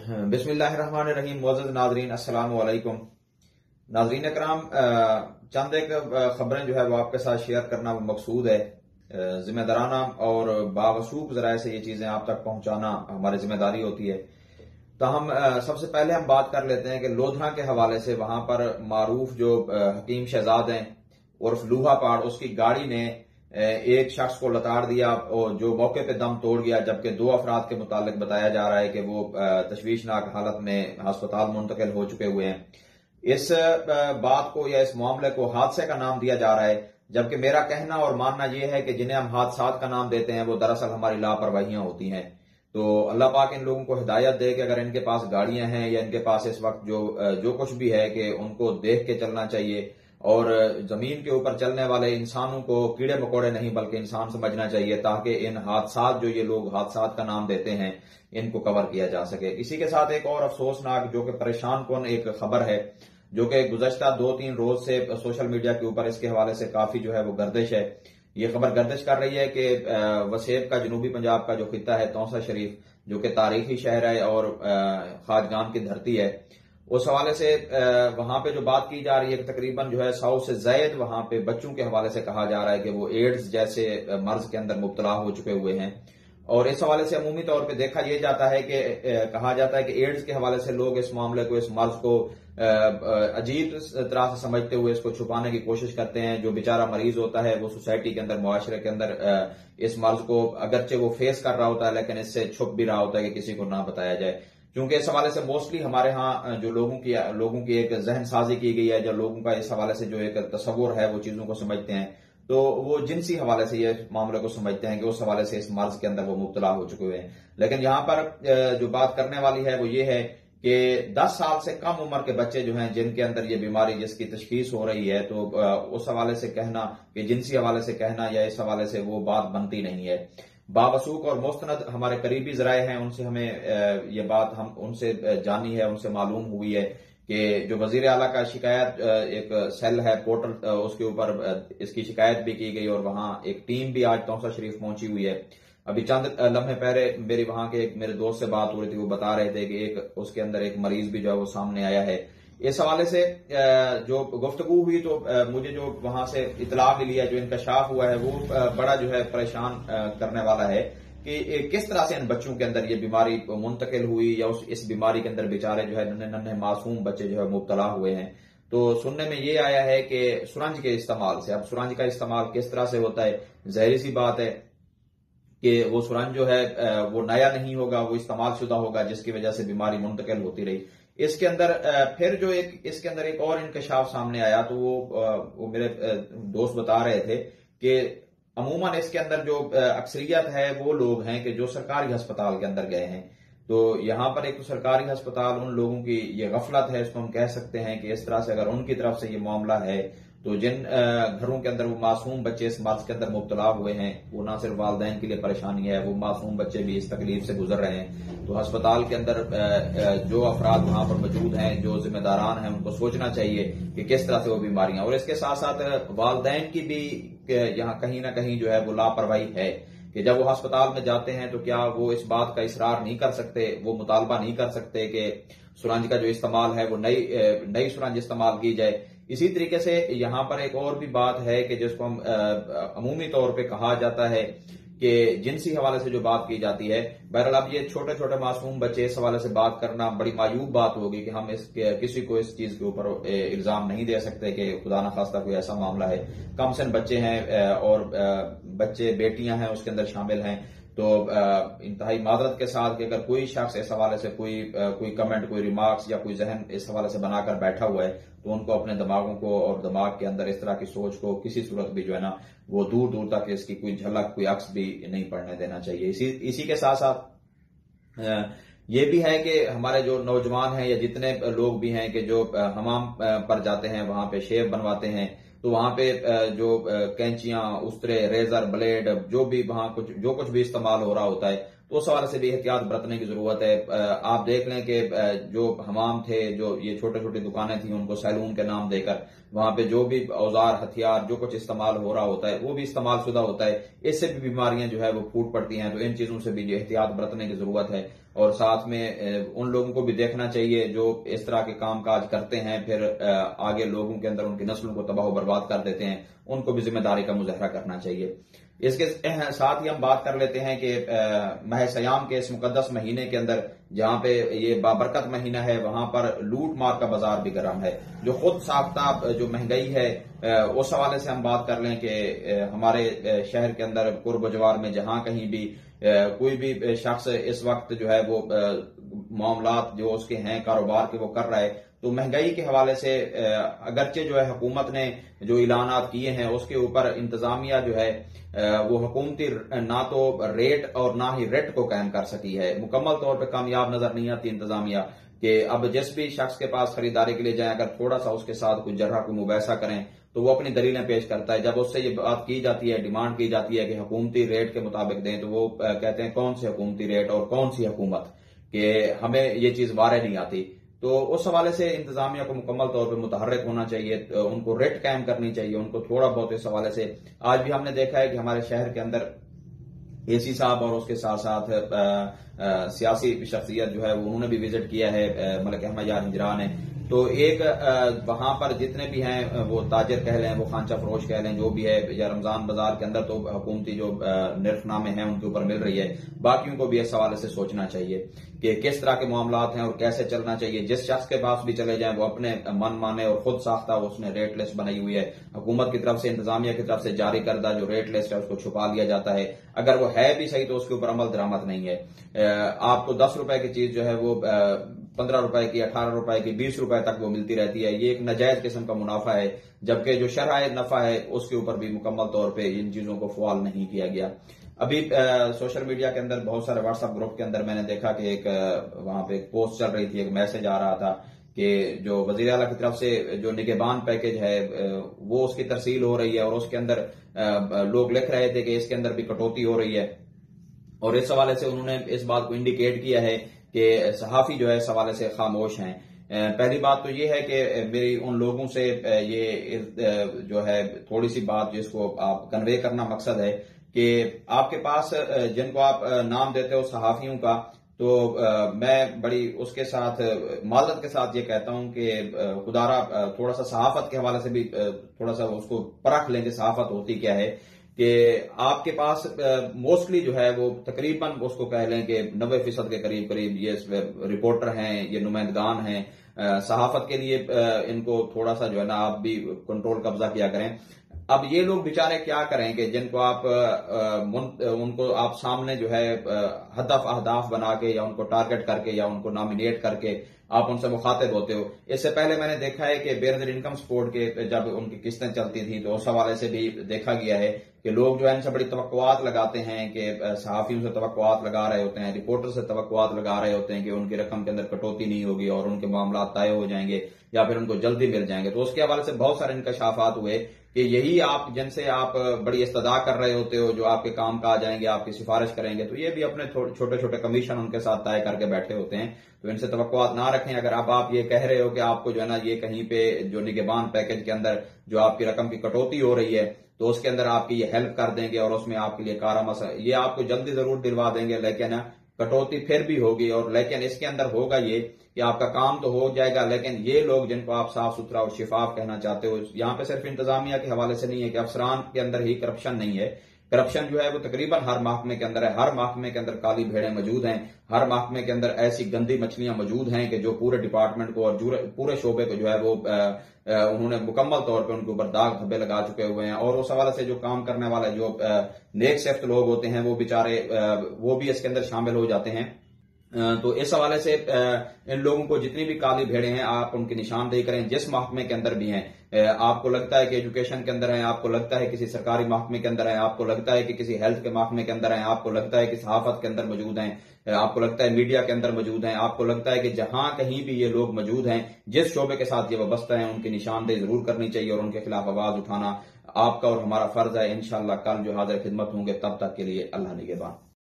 बिस्मिल्लाहिर्रहमानिर्रहीम। मुअज़्ज़ज़ नाज़रीन, अस्सलामु अलैकुम। नाज़रीन करام, चंद एक खबरें जो है वो आपके साथ शेयर करना वो मकसूद है। जिम्मेदाराना और बावसूख ज़राए से ये चीज़ें आप तक पहुंचाना हमारी जिम्मेदारी होती है। ताहम सबसे पहले हम बात कर लेते हैं कि लोधरा के हवाले से वहां पर मारूफ जो हकीम शहजाद हैं उर्फ लूहा पहाड़, उसकी गाड़ी ने एक शख्स को लताड़ दिया और जो मौके पे दम तोड़ गया, जबकि दो अफराद के मुतालिक बताया जा रहा है कि वो तशवीशनाक हालत में अस्पताल मुंतकिल हो चुके हुए हैं। इस बात को या इस मामले को हादसे का नाम दिया जा रहा है, जबकि मेरा कहना और मानना यह है कि जिन्हें हम हादसात का नाम देते हैं वो दरअसल हमारी लापरवाहियां होती हैं। तो अल्लाह पाक इन लोगों को हिदायत दे कि अगर इनके पास गाड़ियां हैं या इनके पास इस वक्त जो कुछ भी है कि उनको देख के चलना चाहिए और जमीन के ऊपर चलने वाले इंसानों को कीड़े मकोड़े नहीं बल्कि इंसान समझना चाहिए, ताकि इन हादसात जो ये लोग हादसात का नाम देते हैं इनको कवर किया जा सके। इसी के साथ एक और अफसोसनाक जो कि परेशान कौन एक खबर है जो कि गुज़श्ता 2-3 रोज से सोशल मीडिया के ऊपर इसके हवाले से काफी जो है वो गर्दिश है। ये खबर गर्दिश कर रही है कि वसेब का जनूबी पंजाब का जो खिता है तौसा शरीफ, जो कि तारीखी शहर है और खाजगान की धरती है, उस हवाले से वहां पे जो बात की जा रही है तकरीबन जो है 100 से ज्यादा वहां पे बच्चों के हवाले से कहा जा रहा है कि वो एड्स जैसे मर्ज के अंदर मुब्तला हो चुके हुए हैं। और इस हवाले से अमूमी तौर पे देखा यह जाता है कि कहा जाता है कि एड्स के हवाले से लोग इस मामले को, इस मर्ज को अजीब तरह से समझते हुए इसको छुपाने की कोशिश करते हैं। जो बेचारा मरीज होता है वो सोसाइटी के अंदर, मुआशरे के अंदर इस मर्ज को अगरचे वो फेस कर रहा होता है, लेकिन इससे छुप भी रहा होता है कि किसी को ना बताया जाए। क्योंकि इस हवाले से मोस्टली हमारे यहाँ जो लोगों की एक जहन साजी की गई है, जो लोगों का इस हवाले से जो एक तस्वुर है वो चीजों को समझते हैं, तो वो जिनसी हवाले से ये मामले को समझते हैं कि उस हवाले से इस मर्ज के अंदर वो मुब्तला हो चुके हुए हैं। लेकिन यहाँ पर जो बात करने वाली है वो ये है कि 10 साल से कम उम्र के बच्चे जो हैं जिनके अंदर ये बीमारी जिसकी तशखीस हो रही है, तो उस हवाले से कहना कि जिनसी हवाले से कहना या इस हवाले से वो बात बनती नहीं है। बावसूख और मुस्तनद हमारे करीबी जराए हैं, उनसे हमें ये बात हम उनसे जानी है, उनसे मालूम हुई है कि जो वजीर आला का शिकायत एक सेल है पोर्टल, उसके ऊपर इसकी शिकायत भी की गई और वहां एक टीम भी आज तौसा शरीफ पहुंची हुई है। अभी चंद लम्हे पहले मेरी वहां के एक मेरे दोस्त से बात हो रही थी, वो बता रहे थे कि एक उसके अंदर एक मरीज भी जो है वो सामने आया है। इस हवाले से जो गुफ्तगू हुई तो मुझे जो वहां से इतला मिली है, जो इंकशाफ हुआ है, वो बड़ा जो है परेशान करने वाला है कि किस तरह से इन बच्चों के अंदर ये बीमारी मुंतकिल हुई या इस बीमारी के अंदर बेचारे जो है नन्हे नन्हे मासूम बच्चे जो है मुब्तला हुए हैं। तो सुनने में ये आया है कि सुरंज के इस्तेमाल से, अब सुरंज का इस्तेमाल किस तरह से होता है, जाहिर सी बात है कि वो सुरंज जो है वो नया नहीं होगा, वो इस्तेमाल शुदा होगा, जिसकी वजह से बीमारी मुंतकिल होती रही। इसके अंदर फिर जो इसके अंदर एक और इंकशाफ सामने आया, तो वो मेरे दोस्त बता रहे थे कि अमूमन इसके अंदर जो अक्सरियत है वो लोग हैं कि जो सरकारी अस्पताल के अंदर गए हैं। तो यहां पर एक तो सरकारी अस्पताल, उन लोगों की ये गफलत है, इसको हम कह सकते हैं कि इस तरह से अगर उनकी तरफ से ये मामला है, तो जिन घरों के अंदर वो मासूम बच्चे इस मर्ज के अंदर मुब्तला हुए हैं, वो ना सिर्फ वालिदैन के लिए परेशानी है, वो मासूम बच्चे भी इस तकलीफ से गुजर रहे हैं। तो अस्पताल के अंदर जो अफराद वहां पर मौजूद हैं, जो जिम्मेदारान हैं, उनको सोचना चाहिए कि किस तरह से वो बीमारियां, और इसके साथ साथ वालिदैन की भी यहाँ कहीं ना कहीं जो है वो लापरवाही है कि जब वो अस्पताल में जाते हैं तो क्या वो इस बात का इसरार नहीं कर सकते, वो मुतालबा नहीं कर सकते कि सुरंज का जो इस्तेमाल है वो नई सुरंज इस्तेमाल की जाए। इसी तरीके से यहां पर एक और भी बात है कि जिसको हम अमूमी तौर पे कहा जाता है कि जिनसी हवाले से जो बात की जाती है। बहरहाल अब ये छोटे छोटे मासूम बच्चे इस हवाले से बात करना बड़ी मायूब बात होगी कि हम किसी को इस चीज के ऊपर इल्जाम नहीं दे सकते कि खुदा न खास्ता कोई ऐसा मामला है। कम से बच्चे हैं और बच्चे बेटियां हैं उसके अंदर शामिल हैं। तो इंतहाई मादरत के साथ कि अगर कोई शख्स इस हवाले से कोई कमेंट, कोई रिमार्क्स या कोई जहन इस हवाले से बनाकर बैठा हुआ है, तो उनको अपने दिमागों को और दिमाग के अंदर इस तरह की सोच को किसी सूरत भी जो है ना वो दूर दूर तक इसकी कोई झलक, कोई अक्स भी नहीं पड़ने देना चाहिए। इसी के साथ साथ ये भी है कि हमारे जो नौजवान हैं या जितने लोग भी हैं कि जो हमाम पर जाते हैं, वहां पे शेव बनवाते हैं, तो वहां पे जो कैंचियां, उस्तरे, रेजर, ब्लेड, जो भी वहां जो कुछ भी इस्तेमाल हो रहा होता है, तो उस सवाल से भी एहतियात बरतने की जरूरत है। आप देख लें कि जो हमाम थे, जो ये छोटे छोटी दुकानें थी, उनको सैलून के नाम देकर वहां पे जो भी औजार, हथियार, जो कुछ इस्तेमाल हो रहा होता है वो भी इस्तेमाल शुदा होता है। इससे भी बीमारियां जो है वो फूट पड़ती हैं। तो इन चीजों से भी एहतियात बरतने की जरूरत है। اور ساتھ میں ان لوگوں کو بھی دیکھنا چاہیے جو اس طرح کے کام کاج کرتے ہیں، پھر آگے لوگوں کے اندر ان کی نسلوں کو تباہ و برباد کر دیتے ہیں، ان کو بھی ذمہ داری کا مظاہرہ کرنا چاہیے۔ اس کے ساتھ ہی ہم بات کر لیتے ہیں کہ ماہ سیام کے اس مقدس مہینے کے اندر جہاں پہ یہ بابرکت مہینہ ہے، وہاں پر لوٹ مار کا بازار بھی گرم ہے۔ جو خود ساختہ جو مہنگائی ہے، اس حوالے سے ہم بات کر لیں کہ ہمارے شہر کے اندر قرب و جوار میں جہاں کہیں بھی کوئی بھی شخص اس وقت جو ہے وہ معاملات جو اس کے ہیں کاروبار کے وہ کر رہا ہے، تو مہنگائی کے حوالے سے اگرچہ جو ہے حکومت نے جو اعلانات کیے ہیں اس کے اوپر انتظامیہ جو ہے وہ حکومتی نہ تو ریٹ اور نہ ہی ریٹ کو قائم کر سکی ہے، مکمل طور پہ کامیاب نظر نہیں آتی انتظامیہ کہ اب جس بھی شخص کے پاس خریداری کے لیے جائیں، اگر تھوڑا سا اس کے ساتھ کچھ جرہ کو مباحثہ کریں تو وہ اپنی دلیلیں پیش کرتا ہے۔ جب اس سے یہ بات کی جاتی ہے، ڈیمانڈ کی جاتی ہے کہ حکومتی ریٹ کے مطابق دیں، تو وہ کہتے ہیں کون سے حکومتی ریٹ اور کون سی حکومت، کہ ہمیں یہ چیز وارے نہیں آتی۔ تو اس حوالے سے انتظامیہ کو مکمل طور پہ متحرک ہونا چاہیے، ان کو ریٹ قائم کرنی چاہیے، ان کو تھوڑا بہت اس حوالے سے۔ آج بھی ہم نے دیکھا ہے کہ ہمارے شہر کے اندر اے سی صاحب اور اس کے ساتھ ساتھ سیاسی شخصیت جو ہے انہوں نے بھی وزٹ کیا ہے، ملک احمد یار ہجرا نے، تو ایک وہاں پر جتنے بھی ہیں وہ تاجر کہہ لیں، وہ خانچہ فروش کہہ لیں، جو بھی ہے، یا رمضان بازار کے اندر تو حکومتی جو نرخ نامے ہیں ان کے اوپر مل رہی ہے، باقیوں کو بھی اس حوالے سے سوچنا چاہیے کہ کس طرح کے معاملات ہیں اور کیسے چلنا چاہیے۔ جس شخص کے پاس بھی چلے جائیں وہ اپنے من مانے اور خود ساختہ اس نے ریٹ لسٹ بنائی ہوئی ہے، حکومت کی طرف سے انتظامیہ کی طرف سے جاری کردہ جو ریٹ لسٹ ہے اس کو چھپا لیا جاتا ہے، اگر وہ ہے بھی صحیح تو اس کے اوپر عمل درآمد نہیں ہے۔ آپ کو 10 روپے کی چیز جو ہے وہ 15 روپے کی، 18 روپے کی، 20 روپے تک وہ ملتی رہتی ہے، یہ ایک ناجائز قسم کا منافع ہے، جبکہ جو شرعی نفع ہے اس کے اوپر بھی مکمل طور پہ ان چیزوں کو فعال نہیں کیا گیا۔ ابھی سوشل میڈیا کے اندر بہت سارے واٹس ایپ گروپ کے اندر میں نے دیکھا کہ ایک وہاں پہ ایک پوسٹ چل رہی تھی، ایک میسج آ رہا تھا کہ جو وزیر اعلیٰ کی طرف سے جو نگہبان پیکج ہے وہ اس کی ترسیل ہو رہی ہے، اور اس کے اندر لوگ لکھ رہے تھے کہ اس کے اندر بھی کٹوتی ہو رہی ہے، اور اس حوالے سے انہوں نے اس بات کو انڈیکیٹ کیا ہے کہ صحافی جو ہے اس حوالے سے خاموش ہیں۔ پہلی بات تو یہ ہے کہ میری ان لوگوں سے یہ جو ہے تھوڑی سی بات جس کو آپ کنوے کرنا مقصد ہے کہ آپ کے پاس جن کو آپ نام دیتے ہو صحافیوں کا، تو میں بڑی اس کے ساتھ معذرت کے ساتھ یہ کہتا ہوں کہ خدارا تھوڑا سا صحافت کے حوالے سے بھی تھوڑا سا اس کو پرکھ لیں کہ صحافت ہوتی کیا ہے، کہ آپ کے پاس موسٹلی جو ہے وہ تقریباً اس کو کہہ لیں کہ 90% کے قریب یہ رپورٹر ہیں، یہ نمائندگان ہیں صحافت کے لیے، ان کو تھوڑا سا جو ہے نا آپ بھی کنٹرول قبضہ کیا کریں۔ اب یہ لوگ بیچارے کیا کریں کہ جن کو آپ ان کو آپ سامنے جو ہے ہدف اہداف بنا کے یا ان کو ٹارگٹ کر کے یا ان کو نامینیٹ کر کے آپ ان سے مخاطب ہوتے ہو۔ اس سے پہلے میں نے دیکھا ہے کہ بے نظیر انکم سپورٹ کے جب ان کی قسطیں چلتی تھیں تو اس حوالے سے بھی دیکھا گیا ہے کہ لوگ جو ہے ان سے بڑی توقعات لگاتے ہیں، کہ صحافیوں سے توقعات لگا رہے ہوتے ہیں، رپورٹر سے توقعات لگا رہے ہوتے ہیں کہ ان کی رقم کے اندر کٹوتی نہیں ہوگی اور ان کے معاملات طے ہو جائیں گے یا پھر ان کو جلدی مل جائیں گے۔ تو اس کے حوالے سے بہت سارے انکشافات ہوئے کہ یہی آپ جن سے آپ بڑی استدعا کر رہے ہوتے ہو، جو آپ کے کام کا آ جائیں گے، آپ کی سفارش کریں گے، تو یہ بھی اپنے چھوٹے چھوٹے کمیشن ان کے ساتھ طے کر کے بیٹھے ہوتے ہیں۔ تو ان سے توقعات نہ رکھیں۔ اگر اب آپ یہ کہہ رہے ہو کہ آپ کو جو ہے نا یہ کہیں پہ جو نگہبان پیکج کے اندر جو آپ کی رقم کی کٹوتی ہو رہی ہے تو اس کے اندر آپ کی یہ ہیلپ کر دیں گے اور اس میں آپ کے لیے کارآمد یہ آپ کو جلدی ضرور دلوا دیں گے، لیکن کٹوتی پھر بھی ہوگی، اور لیکن اس کے اندر ہوگا یہ کہ آپ کا کام تو ہو جائے گا، لیکن یہ لوگ جن کو آپ صاف ستھرا اور شفاف کہنا چاہتے ہو، یہاں پہ صرف انتظامیہ کے حوالے سے نہیں ہے کہ افسران کے اندر ہی کرپشن نہیں ہے، کرپشن جو ہے وہ تقریباً ہر محکمے کے اندر ہے، ہر محکمے کے اندر کالی بھیڑیں موجود ہیں، ہر محکمے کے اندر ایسی گندی مچھلیاں موجود ہیں کہ جو پورے ڈپارٹمنٹ کو اور پورے شعبے کو جو ہے وہ انہوں نے مکمل طور پہ ان کے اوپر داغ دھبے لگا چکے ہوئے ہیں، اور اس حوالے سے جو کام کرنے والے جو نیک صفت لوگ ہوتے ہیں وہ بیچارے وہ بھی اس کے اندر شامل ہو جاتے ہیں۔ تو اس حوالے سے ان لوگوں کو جتنی بھی کالی بھیڑیں ہیں آپ ان کی نشاندہی کریں، جس محکمے کے اندر بھی ہیں، آپ کو لگتا ہے کہ ایجوکیشن کے اندر ہیں، آپ کو لگتا ہے کسی سرکاری محکمے کے اندر ہیں، آپ کو لگتا ہے کہ کسی ہیلتھ کے محکمے کے اندر ہیں، آپ کو لگتا ہے کہ صحافت کے اندر موجود ہیں، آپ کو لگتا ہے میڈیا کے اندر موجود ہیں، آپ کو لگتا ہے کہ جہاں کہیں بھی یہ لوگ موجود ہیں، جس شعبے کے ساتھ یہ وابستہ ہیں، ان کی نشاندہی ضرور کرنی چاہیے اور ان کے خلاف آواز اٹھانا آپ کا اور ہمارا فرض ہے۔ انشاءاللہ کل جو حاضر خدمت ہوں گے، تب تک کے لیے اللہ نگہبان۔